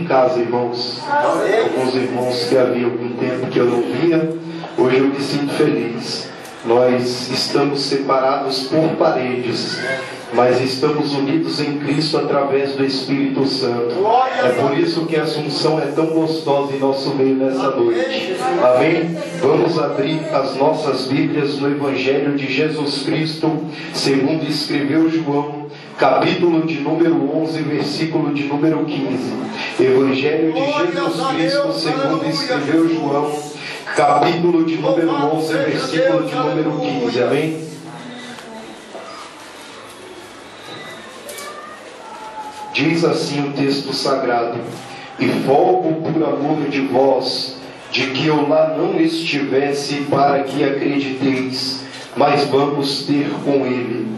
casa, irmãos. Alguns irmãos que havia algum tempo que eu não via, hoje eu me sinto feliz. Nós estamos separados por paredes, mas estamos unidos em Cristo através do Espírito Santo. É por isso que a Assunção é tão gostosa em nosso meio nessa noite. Amém? Vamos abrir as nossas Bíblias no Evangelho de Jesus Cristo, segundo escreveu João, capítulo de número 11, versículo de número 15. Evangelho de Jesus Cristo, segundo escreveu João, capítulo de número 11, versículo de número 15. Amém? Diz assim o texto sagrado: e folgo por amor de vós, de que eu lá não estivesse, para que acrediteis, mas vamos ter com ele.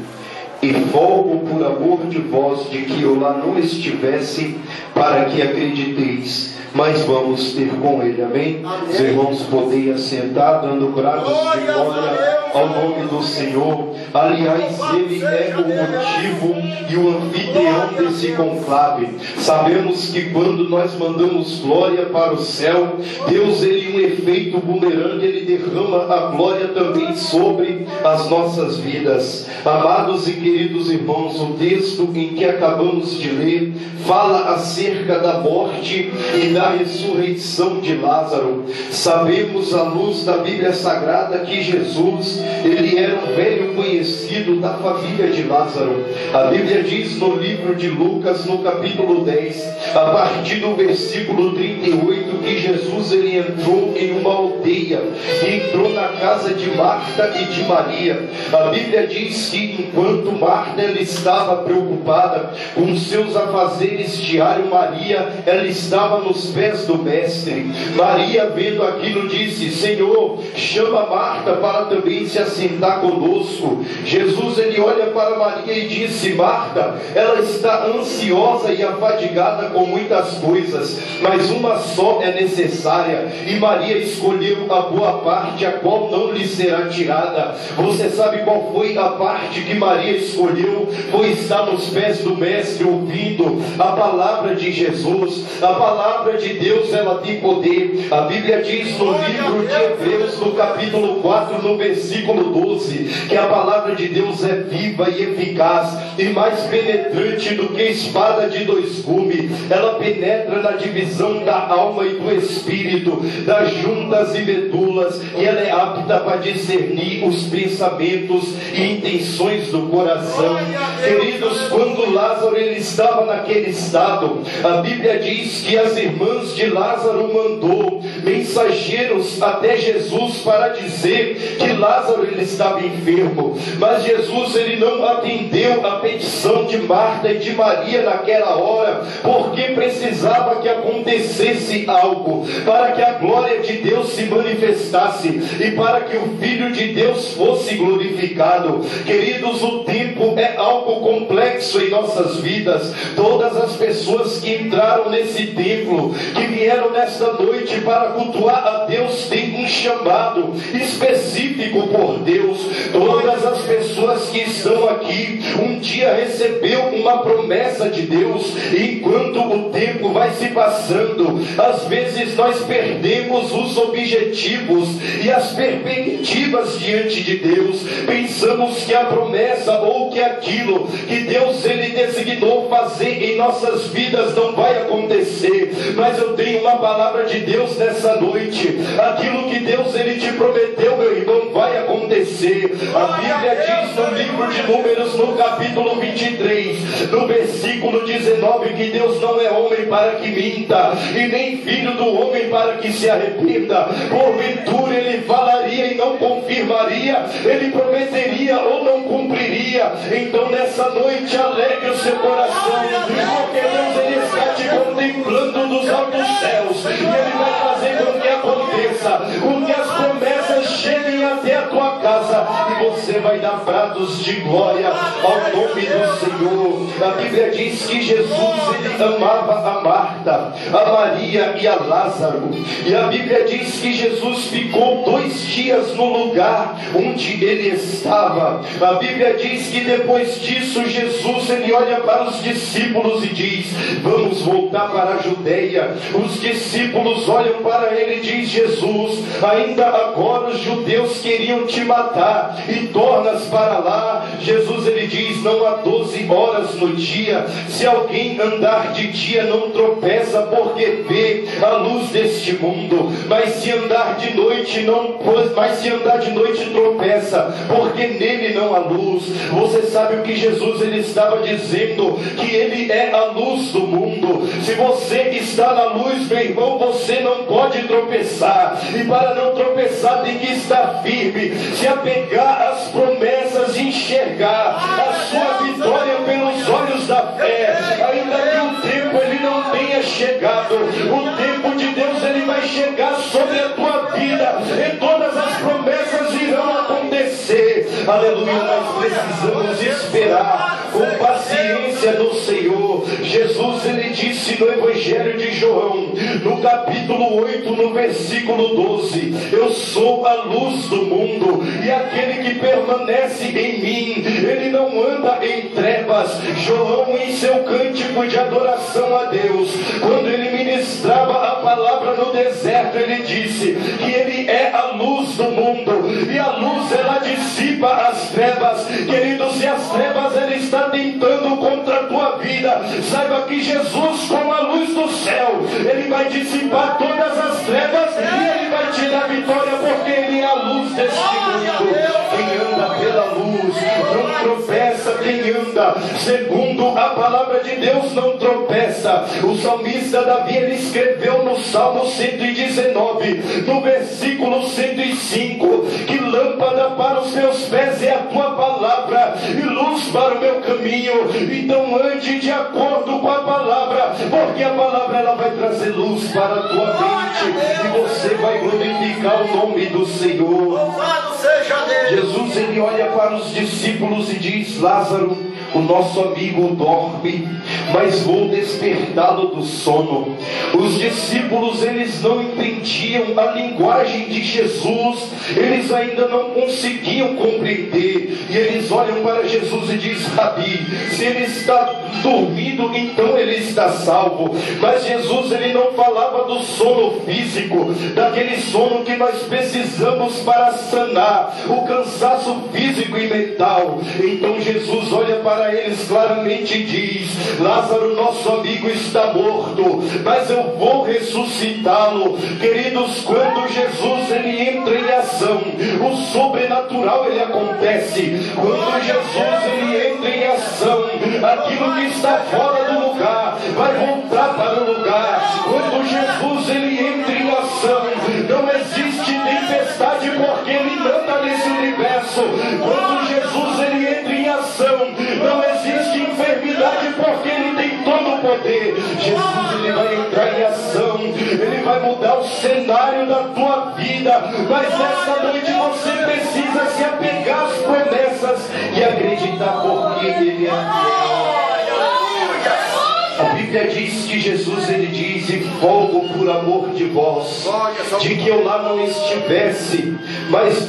E folgo por amor de vós, de que eu lá não estivesse, para que acrediteis, mas vamos ter com ele. Amém? Amém. Os irmãos podem assentar, dando brados de glória ao nome do Senhor. Aliás, ele é o motivo e o anfitrião desse conclave. Sabemos que quando nós mandamos glória para o céu, Deus, ele um efeito bumerangue, ele derrama a glória também sobre as nossas vidas. Amados e queridos irmãos, o texto em que acabamos de ler fala acerca da morte e da ressurreição de Lázaro. Sabemos, à luz da Bíblia Sagrada, que Jesus, ele era um velho conhecido da família de Lázaro. A Bíblia diz no livro de Lucas, no capítulo 10, a partir do versículo 38, que Jesus, ele entrou em uma aldeia, entrou na casa de Marta e de Maria. A Bíblia diz que enquanto Marta, ela estava preocupada com seus afazeres diários, Maria, ela estava nos pés do mestre. Maria, vendo aquilo, disse: Senhor, chama Marta para também se assentar conosco. Jesus, ele olha para Maria e disse: Marta, ela está ansiosa e afadigada com muitas coisas, mas uma só é necessária, e Maria escolheu a boa parte, a qual não lhe será tirada. Você sabe qual foi a parte que Maria escolheu? Foi estar nos pés do mestre, ouvindo a palavra de Jesus. A palavra de Deus, ela tem poder. A Bíblia diz no livro de Hebreus, no capítulo 4, no versículo 12, que a palavra de Deus é viva e eficaz e mais penetrante do que espada de dois gumes. Ela penetra na divisão da alma e do espírito, das juntas e medulas, e ela é apta para discernir os pensamentos e intenções do coração. Queridos, quando Lázaro, ele estava naquele estado, a Bíblia diz que as irmãs de Lázaro mandou mensageiros até Jesus para dizer que Lázaro, ele estava enfermo. Mas Jesus, ele não atendeu a petição de Marta e de Maria naquela hora, porque precisava que acontecesse algo, para que a glória de Deus se manifestasse e para que o Filho de Deus fosse glorificado. Queridos, o tempo é algo complexo em nossas vidas. Todas as pessoas que entraram nesse templo, que vieram nesta noite para cultuar a Deus, têm um chamado específico por Deus. Todas as pessoas que estão aqui um dia recebeu uma promessa de Deus, e enquanto o tempo vai se passando, às vezes nós perdemos os objetivos e as perspectivas diante de Deus. Pensamos que a promessa ou que aquilo que Deus, ele designou fazer em nossas vidas não vai acontecer. Mas eu tenho uma palavra de Deus nessa noite: aquilo que Deus, ele te prometeu, meu irmão, vai acontecer. A Bíblia diz no livro de Números, no capítulo 23, no versículo 19, que Deus não é homem para que minta, e nem filho do homem para que se arrependa. Porventura ele falaria e não confirmaria, ele prometeria ou não cumpriria. Então nessa noite alegre o seu coração, porque Deus, ele está te contemplando dos altos céus, e ele vai fazer com que aconteça, com que as promessas cheguem até a tua casa, e você vai dar brados de glória ao nome do Senhor. A Bíblia diz que Jesus, ele amava a Marta, a Maria Maria e a Lázaro. E a Bíblia diz que Jesus ficou 2 dias no lugar onde ele estava. A Bíblia diz que depois disso Jesus ele olha para os discípulos e diz: vamos voltar para a Judeia. Os discípulos olham para ele e diz: Jesus, ainda agora os judeus queriam te matar e tornas para lá. Jesus ele diz: não há 12 horas no dia. Se alguém andar de dia não tropeça, porque vê a luz deste mundo. Mas se andar de noite tropeça, porque nele não há luz. Você sabe o que Jesus ele estava dizendo? Que ele é a luz do mundo. Se você está na luz, meu irmão, você não pode tropeçar. E para não tropeçar tem que estar firme, se apegar às promessas e enxergar a sua vitória pelos olhos da fé. Ainda que o tempo ele não tenha chegado, o tempo de Deus ele vai chegar sobre a tua vida e todas as promessas irão acontecer. Aleluia. Nós precisamos esperar com paciência no Senhor. Jesus ele disse no Evangelho de João, no capítulo 8, no versículo 12: eu sou a luz do mundo, e aquele que permanece em mim, ele não anda em trevas. João, em seu cântico de adoração a Deus, quando ele ministrava a palavra no deserto, ele disse que ele é a luz do mundo, e a luz ela dissipa as trevas. Queridos, se as trevas ela está tentando contra a tua vida, saiba que Jesus, como a luz do céu, ele vai dissipar todas as trevas e ele vai te dar vitória, porque ele é a luz deste mundo. Quem anda pela luz não tropeça, quem anda segundo a palavra de Deus não tropeça. O salmista Davi ele escreveu no Salmo 119, no versículo 105, que lâmpada para os meus pés é a tua palavra e luz para o meu caminho. Então ande de acordo com a palavra, porque a palavra ela vai trazer luz para a tua mente e você vai glorificar o nome do Senhor. Louvado seja Deus. Jesus ele olha para os discípulos e diz: Lázaro, o nosso amigo dorme, mas vou despertá-lo do sono. Os discípulos eles não entendiam a linguagem de Jesus, eles ainda não conseguiam compreender, e eles olham para Jesus e dizem: Rabi, se ele está dormindo, então ele está salvo. Mas Jesus ele não falava do sono físico, daquele sono que nós precisamos para sanar o cansaço físico e mental. Então Jesus olha para eles claramente e diz: Lázaro, nosso amigo, está morto, mas eu vou ressuscitá-lo. Queridos, quando Jesus ele entra em ação, o sobrenatural ele acontece. Quando Jesus ele entra em ação, aquilo que está fora do lugar vai voltar para o lugar. Quando Jesus ele entra em ação, não existe tempestade, porque ele manda nesse universo. Quando Jesus ele entra em ação, não existe enfermidade, porque ele tem todo o poder. Jesus ele vai entrar em ação, ele vai mudar o cenário da tua vida. Mas nessa noite você precisa se apegar às promessas e acreditar, porque ele é fiel. A Bíblia diz que Jesus ele diz: e folgo por amor de vós, de que eu lá não estivesse, mas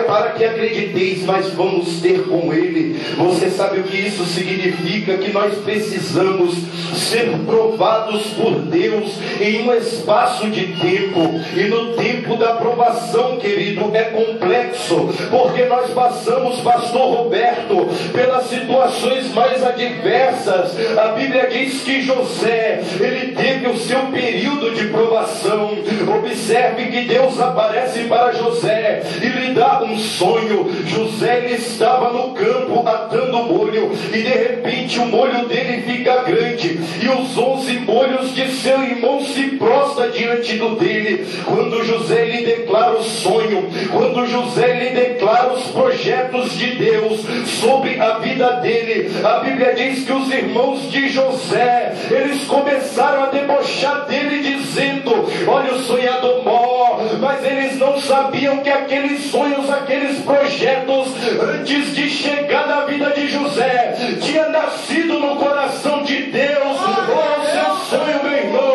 para que acrediteis, mas vamos ter com ele. Você sabe o que isso significa? Que nós precisamos ser provados por Deus em um espaço de tempo, e no tempo da provação, querido, é complexo, porque nós passamos, pastor Roberto, pelas situações mais adversas. A Bíblia diz que José, ele teve o seu período de provação. Observe que Deus aparece para José e lhe dá um sonho. José ele estava no campo atando molho, e de repente o molho dele fica grande, e os 11 molhos de seu irmão se prostam diante do dele. Quando José lhe declara o sonho, quando José lhe declara os projetos de Deus sobre a vida dele, a Bíblia diz que os irmãos de José, eles começaram a debochar dele, dizendo: olha o sonhador mó. Mas eles não sabiam que aqueles sonhos, aqueles projetos, antes de chegar na vida de José, tinha nascido no coração de Deus. Olha o seu sonho, meu irmão.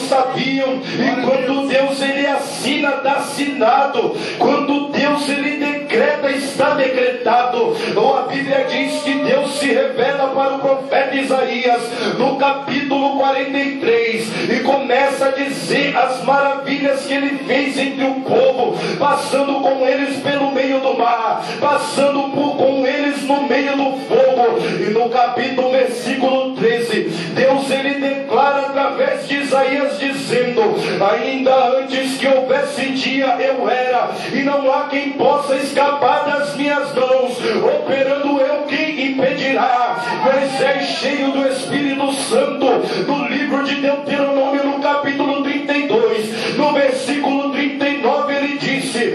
sabiam. E quando Deus ele assina, está assinado. Quando Deus ele decreta, está decretado. Ou a Bíblia diz que Deus se revela para o profeta Isaías no capítulo 43 e começa a dizer as maravilhas que ele fez entre o povo, passando com eles pelo meio do mar, passando com eles no meio do fogo. E no capítulo versículo 13, Deus ele declara através de Isaías dizendo: ainda antes que houvesse dia eu era, e não há quem possa escapar das minhas mãos. Operando eu, quem impedirá? Moisés, cheio do Espírito Santo, no livro de Deuteronômio, no capítulo 32, no versículo 39, ele disse: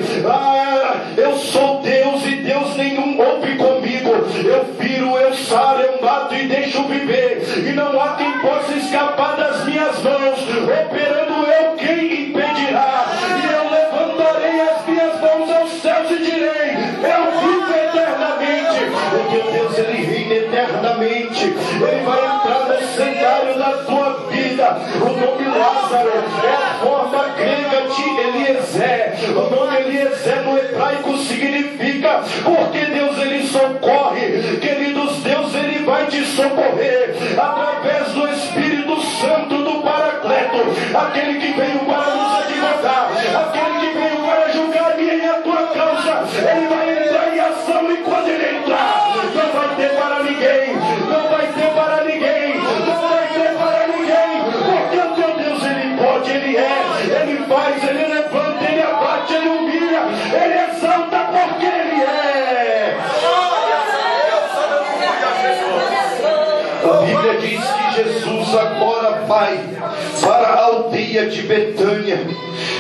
eu sou Deus e Deus nenhum houve comigo. Eu viro, eu saro, eu mato e deixo viver, e não há quem possa escapar das minhas mãos. Operando eu, quem impedirá? E eu levantarei as minhas mãos aos céus e direi: eu vivo eternamente. Porque Deus ele reina eternamente. Ele vai entrar no cenário da tua vida. O nome Lázaro é a forma grega de Eliezer. O nome Eliezer no hebraico significa porque Deus ele socorre. Queridos, Deus ele vai te socorrer através do Espírito Santo do Paracleto, aquele que veio para nos advogar, aquele que veio para julgar a minha e a tua causa. Ele vai entrar em ação, e quando ele entrar, não vai ter para ninguém, não vai ter para ninguém, não vai ter para ninguém, porque o teu Deus ele pode, ele é, ele faz, ele levanta, ele abate, ele humilha, ele exalta, porque ele é. A Bíblia diz que Jesus agora vai para a aldeia de Betânia.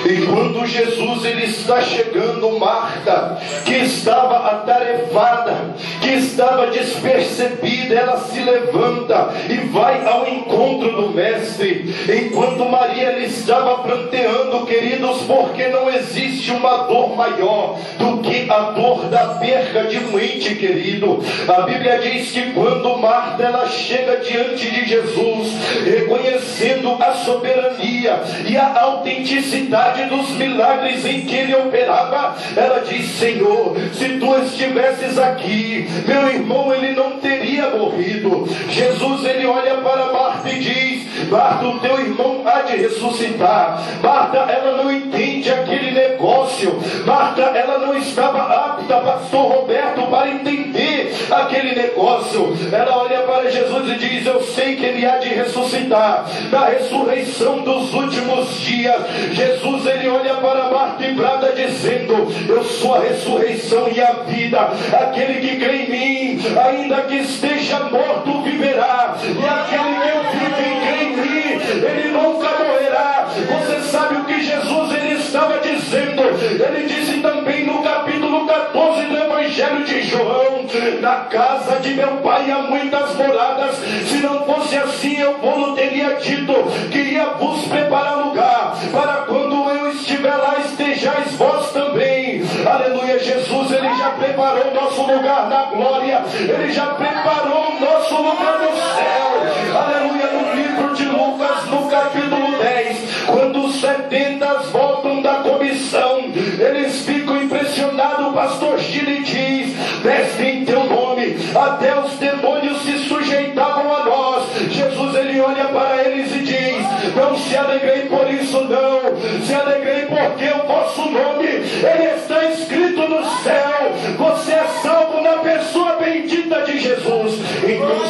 E quando Jesus ele está chegando, Marta, que estava atarefada, que estava despercebida, ela se levanta e vai ao encontro do Mestre. Enquanto Maria ele estava pranteando, queridos, porque não existe uma dor maior do que a dor da perca de um ente querido. A Bíblia diz que quando Marta ela chega diante de Jesus, reconhecendo a soberania e a autenticidade dos milagres em que ele operava, ela diz: Senhor, se tu estivesses aqui, meu irmão ele não teria morrido. Jesus ele olha para Marta e diz: Marta, o teu irmão há de ressuscitar. Marta ela não entende aquele negócio. Marta ela não estava apta, pastor Roberto, para entender aquele negócio. Ela olha para Jesus e diz: eu sei que ele há de ressuscitar na ressurreição dos últimos dias. Jesus ele olha para Marta e brada dizendo: eu sou a ressurreição e a vida. Aquele que crê em mim, ainda que esteja morto, viverá. E aquele que vive e crê em mim, ele nunca morrerá. Você sabe o que Jesus ele estava dizendo? Ele disse também no capítulo 14 do Evangelho de João: na casa de meu pai há muitas moradas. Se não fosse assim, eu vou teria dito que ia vos preparar lugar, para quando eu estiver lá estejais vós também. Aleluia. Jesus ele já preparou o nosso lugar na glória, ele já preparou o nosso lugar no céu. Aleluia. No livro de Lucas, no capítulo 10, quando os 70 voltam da comissão, eles ficam impressionados. O pastor Gili diz: mestre, em teu nome até os demônios se sujeitavam a nós. Jesus ele olha para eles e diz: não se alegrei por isso, não, se alegrei porque o vosso nome ele está escrito no céu. Você é salvo na pessoa bendita de Jesus. Então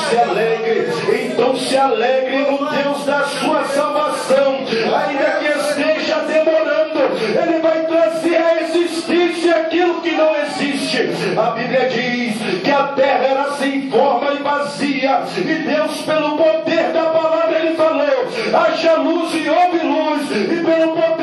se alegre no Deus da sua salvação. Ainda que esteja demorando, ele vai trazer à existência aquilo que não existe. A Bíblia diz que a terra era sem forma e vazia, e Deus, pelo poder da palavra, ele falou: haja luz e houve luz, e pelo poder